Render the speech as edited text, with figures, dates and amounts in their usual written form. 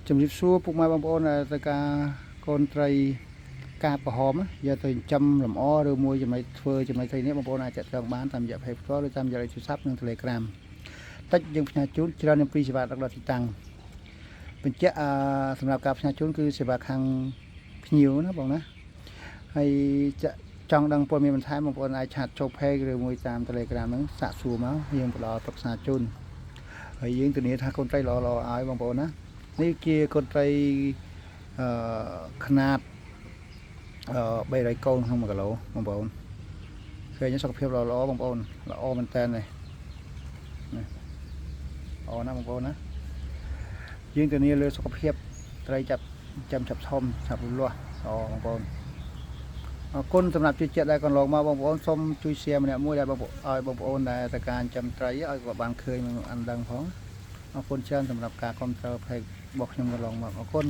ជំរាបសួរពុកម៉ែបងប្អូនទៅការកូនត្រីការប្រហមយកទៅចំលម្អឬមួយចំណុចធ្វើចំណុចត្រីនេះបងប្អូនអាចចាត់ចងបានតាមរយៈ page ផ្ទាល់ឬតាមរយៈទូរស័ព្ទនិង Telegram តិចយើងផ្ញើជូនច្រើនអំពីសេវាដឹកដល់ទីតាំងបញ្ជាក់សម្រាប់ការផ្ញើជូនគឺសេវាខាងភ្ញៀវណាបងណាហើយចង់ដឹងព័ត៌មានបន្ថែមបងប្អូនអាចឆាតចូល page ឬមួយតាម Telegram ហ្នឹងសាកសួរមកយើងផ្ដល់ប្រឹក្សាជូនហើយយើងធានាថាកូនត្រីល្អៗឲ្យបងប្អូនណានេះជាកូនត្រីຂະຫນາດ300កូនក្នុង1គីឡូបងប្អូនឃើញសុខភាពល្អបងប្អូនល្អមែនតើនេះល្អណាស់បងប្អូនណាយើងធានាលើសុខភាពត្រីចាប់ធំចាប់លូតលាស់ល្អបងប្អូនអរគុណសម្រាប់ជឿជាក់ដែលកន្លងមកបងប្អូនសូមជួយ share ម្នាក់មួយដែលឲ្យបងប្អូនដែលទៅការចិញ្ចឹមត្រីឲ្យគាត់បានឃើញអានដឹងផងអរគុណច្រើនសម្រាប់ការគ្រប់គ្រង page របស់ខ្ញុំកន្លងមកអរគុណ